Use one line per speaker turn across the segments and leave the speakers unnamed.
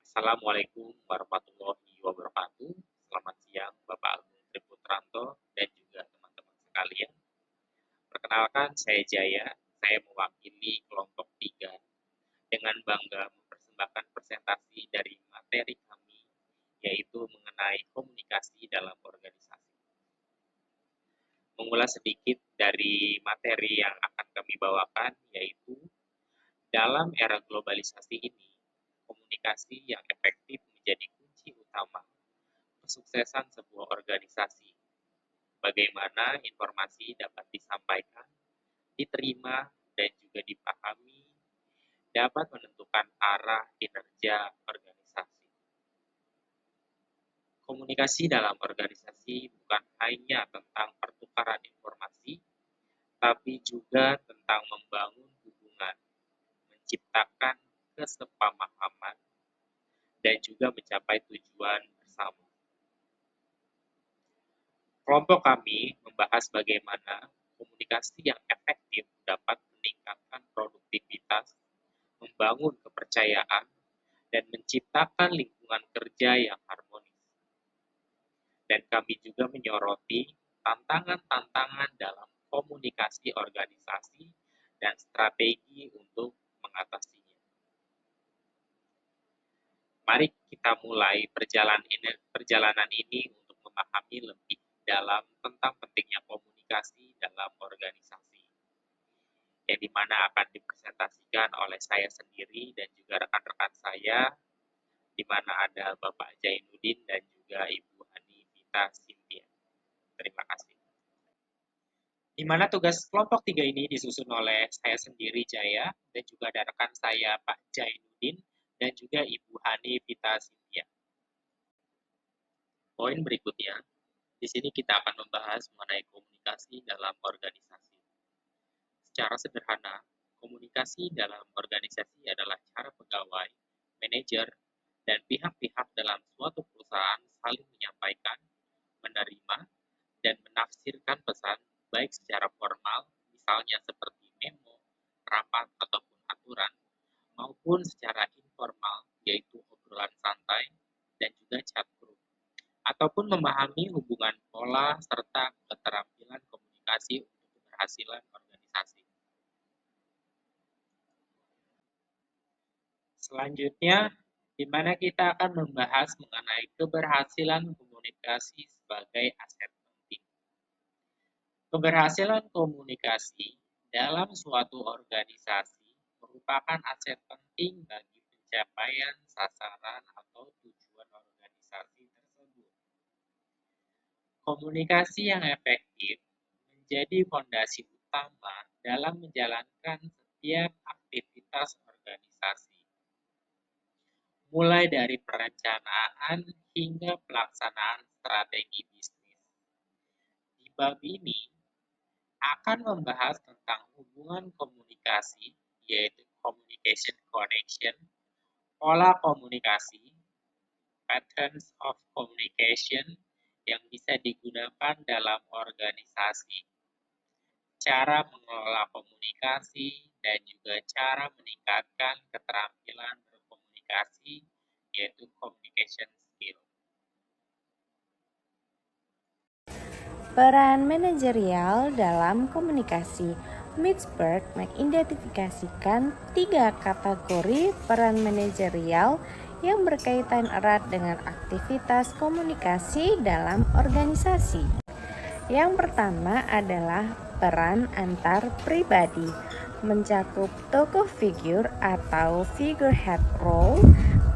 Assalamualaikum warahmatullahi wabarakatuh. Selamat siang Bapak Agung Triputranto dan juga teman-teman sekalian. Perkenalkan, saya Jaya. Saya mewakili kelompok 3 dengan bangga mempersembahkan presentasi dari materi kami, yaitu mengenai komunikasi dalam organisasi. Mengulas sedikit dari materi yang akan kami bawakan, yaitu dalam era globalisasi ini, komunikasi yang efektif menjadi kunci utama kesuksesan sebuah organisasi. Bagaimana informasi dapat disampaikan, diterima, dan juga dipahami, dapat menentukan arah kinerja organisasi. Komunikasi dalam organisasi bukan hanya tentang pertukaran informasi, tapi juga tentang membangun hubungan, menciptakan kesepamahaman, dan juga mencapai tujuan bersama. Kelompok kami membahas bagaimana komunikasi yang efektif dapat meningkatkan produktivitas, membangun kepercayaan, dan menciptakan lingkungan kerja yang harmonis. Dan kami juga menyoroti tantangan-tantangan dalam komunikasi organisasi dan strategi untuk mengatasinya. Mari kita mulai perjalanan ini untuk memahami lebih dalam tentang pentingnya komunikasi dalam organisasi, yang dimana akan dipresentasikan oleh saya sendiri dan juga rekan-rekan saya, di mana ada Bapak Jainuddin dan juga Ibu Hanifita Cynthia. Terima kasih. Di mana tugas kelompok 3 ini disusun oleh saya sendiri Jaya dan juga ada rekan saya Pak Jainuddin dan juga Ibu Hanifita Cynthia. Poin berikutnya, di sini kita akan membahas mengenai komunikasi dalam organisasi. Secara sederhana, komunikasi dalam organisasi adalah cara pegawai, manajer, dan pihak-pihak dalam suatu perusahaan saling menyampaikan, menerima, dan menafsirkan pesan baik secara formal, misalnya seperti memo, rapat, ataupun aturan, maupun secara informal, yaitu obrolan santai, dan juga chat group, ataupun memahami hubungan pola serta keterampilan komunikasi untuk keberhasilan organisasi. Selanjutnya, di mana kita akan membahas mengenai keberhasilan komunikasi sebagai aset penting. Keberhasilan komunikasi dalam suatu organisasi merupakan aset penting bagi pencapaian sasaran atau tujuan organisasi tersebut. Komunikasi yang efektif menjadi fondasi utama dalam menjalankan setiap aktivitas organisasi, mulai dari perencanaan hingga pelaksanaan strategi bisnis. Di bab ini akan membahas tentang hubungan komunikasi, yaitu communication connection, pola komunikasi, patterns of communication yang bisa digunakan dalam organisasi, cara mengelola komunikasi, dan juga cara meningkatkan keterampilan berkomunikasi, yaitu communication skill.
Peran manajerial dalam komunikasi. Mitzberg mengidentifikasikan 3 kategori peran manajerial yang berkaitan erat dengan aktivitas komunikasi dalam organisasi. Yang pertama adalah peran antar pribadi, mencakup tokoh figur atau figurehead role,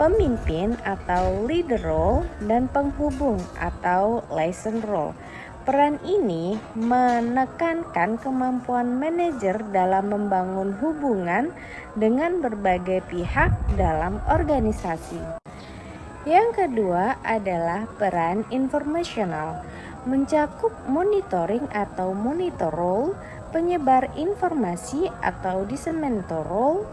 pemimpin atau leader role, dan penghubung atau liaison role. Peran ini menekankan kemampuan manajer dalam membangun hubungan dengan berbagai pihak dalam organisasi. Yang kedua adalah peran informasional, mencakup monitoring atau monitor role, penyebar informasi atau disseminator role,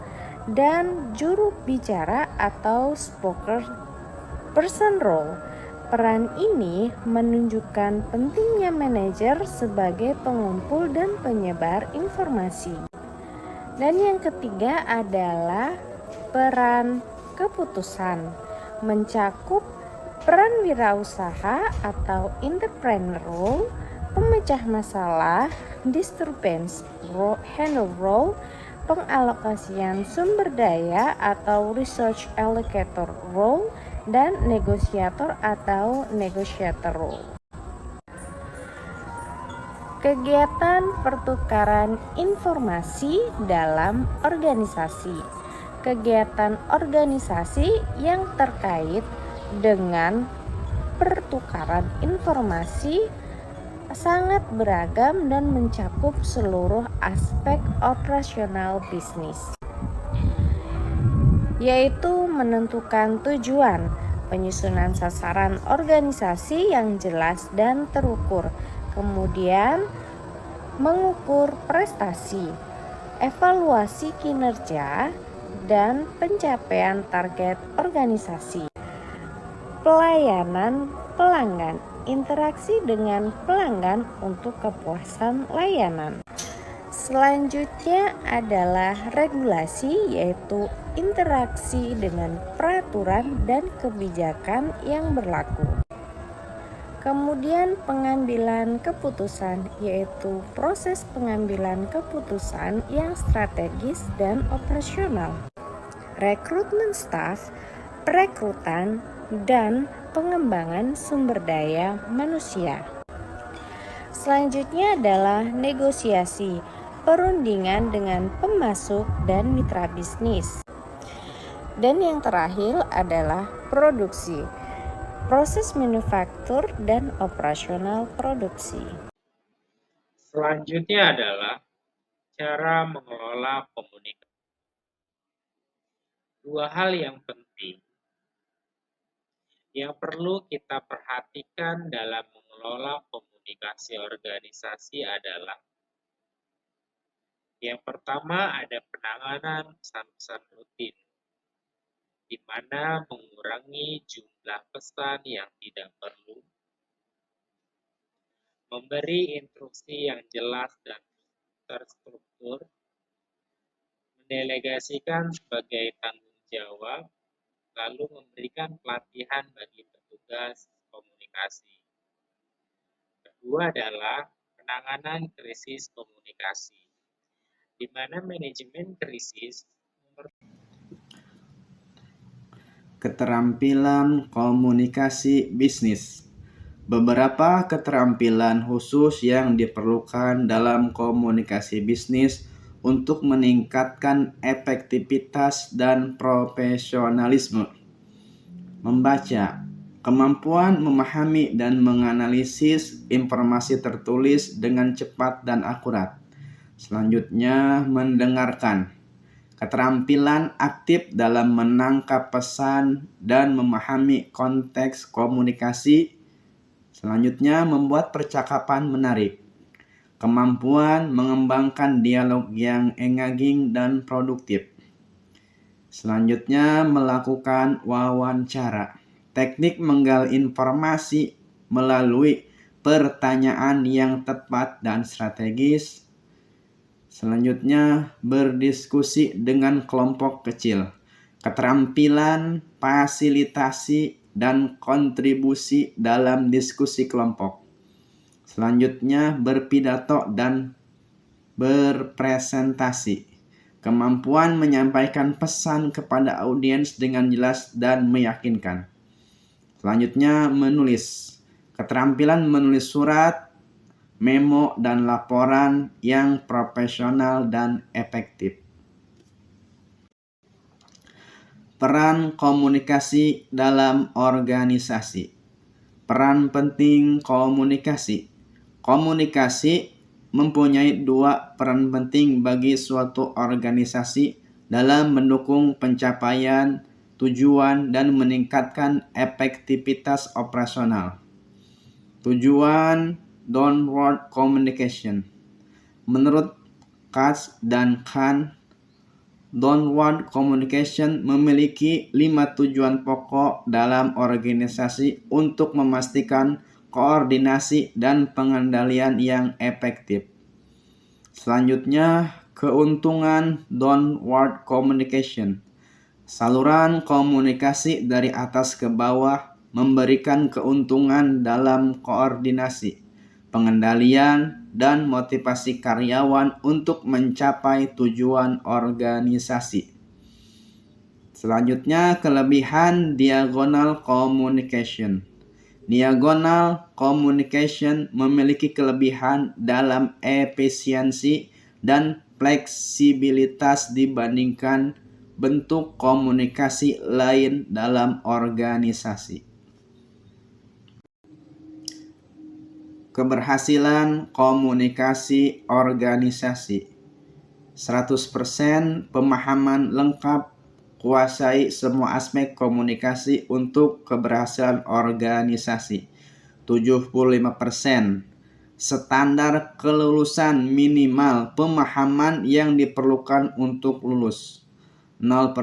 dan juru bicara atau spokesperson role. Peran ini menunjukkan pentingnya manajer sebagai pengumpul dan penyebar informasi. Dan yang ketiga adalah peran keputusan, mencakup peran wirausaha atau entrepreneur role, pemecah masalah, disturbance handle role, pengalokasian sumber daya atau research allocator role, dan negosiator atau negotiator role. Kegiatan pertukaran informasi dalam organisasi. Kegiatan organisasi yang terkait dengan pertukaran informasi sangat beragam dan mencakup seluruh aspek operasional bisnis, yaitu menentukan tujuan, penyusunan sasaran organisasi yang jelas dan terukur, kemudian mengukur prestasi, evaluasi kinerja, dan pencapaian target organisasi. Pelayanan pelanggan, interaksi dengan pelanggan untuk kepuasan layanan. Selanjutnya adalah regulasi, yaitu interaksi dengan peraturan dan kebijakan yang berlaku. Kemudian pengambilan keputusan, yaitu proses pengambilan keputusan yang strategis dan operasional. Rekrutmen staf, perekrutan, dan pengembangan sumber daya manusia. Selanjutnya adalah negosiasi, perundingan dengan pemasok dan mitra bisnis. Dan yang terakhir adalah produksi, proses manufaktur dan operasional produksi.
Selanjutnya adalah cara mengelola komunikasi. Dua hal yang penting yang perlu kita perhatikan dalam mengelola komunikasi organisasi adalah yang pertama ada penanganan pesan-pesan rutin, di mana mengurangi jumlah pesan yang tidak perlu, memberi instruksi yang jelas dan terstruktur, mendelegasikan sebagai tanggung jawab, lalu memberikan pelatihan bagi petugas komunikasi. Kedua adalah penanganan krisis komunikasi, di mana manajemen krisis
keterampilan komunikasi bisnis. Beberapa keterampilan khusus yang diperlukan dalam komunikasi bisnis untuk meningkatkan efektivitas dan profesionalisme. Membaca, kemampuan memahami dan menganalisis informasi tertulis dengan cepat dan akurat. Selanjutnya, mendengarkan. Keterampilan aktif dalam menangkap pesan dan memahami konteks komunikasi. Selanjutnya, membuat percakapan menarik. Kemampuan mengembangkan dialog yang engaging dan produktif. Selanjutnya, melakukan wawancara. Teknik menggali informasi melalui pertanyaan yang tepat dan strategis. Selanjutnya, berdiskusi dengan kelompok kecil. Keterampilan fasilitasi dan kontribusi dalam diskusi kelompok. Selanjutnya, berpidato dan berpresentasi. Kemampuan menyampaikan pesan kepada audiens dengan jelas dan meyakinkan. Selanjutnya, menulis. Keterampilan menulis surat, memo, dan laporan yang profesional dan efektif. Peran komunikasi dalam organisasi. Peran penting komunikasi. Komunikasi mempunyai dua peran penting bagi suatu organisasi dalam mendukung pencapaian tujuan dan meningkatkan efektivitas operasional. Tujuan downward communication. Menurut Katz dan Kahn, downward communication memiliki 5 tujuan pokok dalam organisasi untuk memastikan koordinasi dan pengendalian yang efektif. Selanjutnya, keuntungan downward communication. Saluran komunikasi dari atas ke bawah memberikan keuntungan dalam koordinasi, pengendalian, dan motivasi karyawan untuk mencapai tujuan organisasi. Selanjutnya, kelebihan diagonal communication. Diagonal communication memiliki kelebihan dalam efisiensi dan fleksibilitas dibandingkan bentuk komunikasi lain dalam organisasi. Keberhasilan komunikasi organisasi. 100% pemahaman lengkap, kuasai semua aspek komunikasi untuk keberhasilan organisasi. 75%. Standar kelulusan minimal pemahaman yang diperlukan untuk lulus. 0%.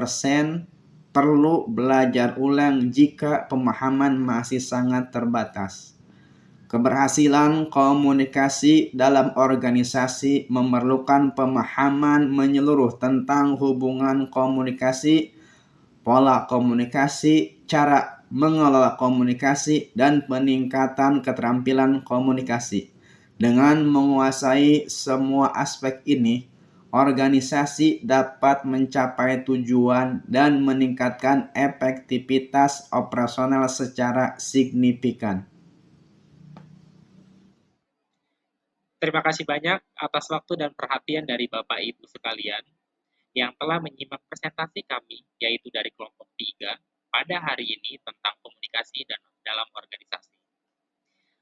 Perlu belajar ulang jika pemahaman masih sangat terbatas. Keberhasilan komunikasi dalam organisasi memerlukan pemahaman menyeluruh tentang hubungan komunikasi, pola komunikasi, cara mengelola komunikasi, dan peningkatan keterampilan komunikasi. Dengan menguasai semua aspek ini, organisasi dapat mencapai tujuan dan meningkatkan efektivitas operasional secara signifikan.
Terima kasih banyak atas waktu dan perhatian dari Bapak Ibu sekalian yang telah menyimak presentasi kami, yaitu dari kelompok 3, pada hari ini tentang komunikasi dan dalam organisasi.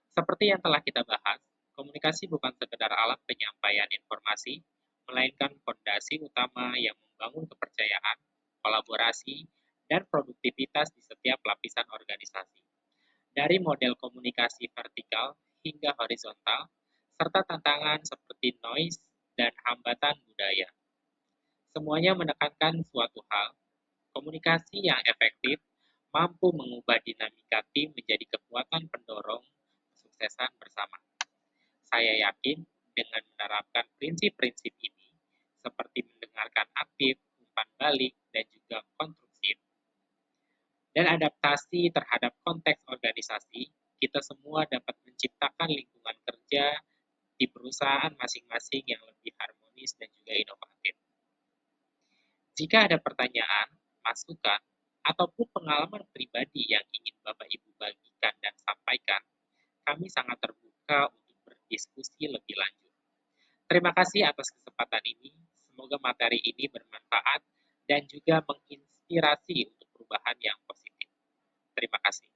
Seperti yang telah kita bahas, komunikasi bukan sekedar alat penyampaian informasi, melainkan fondasi utama yang membangun kepercayaan, kolaborasi, dan produktivitas di setiap lapisan organisasi. Dari model komunikasi vertikal hingga horizontal, serta tantangan seperti noise dan hambatan budaya. Semuanya menekankan suatu hal, komunikasi yang efektif mampu mengubah dinamika tim menjadi kekuatan pendorong kesuksesan bersama. Saya yakin dengan menerapkan prinsip-prinsip ini, seperti mendengarkan aktif, umpan balik, dan juga konstruksi, dan adaptasi terhadap konteks organisasi, kita semua dapat menciptakan lingkungan kerja di perusahaan masing-masing yang lebih harmonis dan juga inovatif. Jika ada pertanyaan, masukan, ataupun pengalaman pribadi yang ingin Bapak Ibu bagikan dan sampaikan, kami sangat terbuka untuk berdiskusi lebih lanjut. Terima kasih atas kesempatan ini. Semoga materi ini bermanfaat dan juga menginspirasi untuk perubahan yang positif. Terima kasih.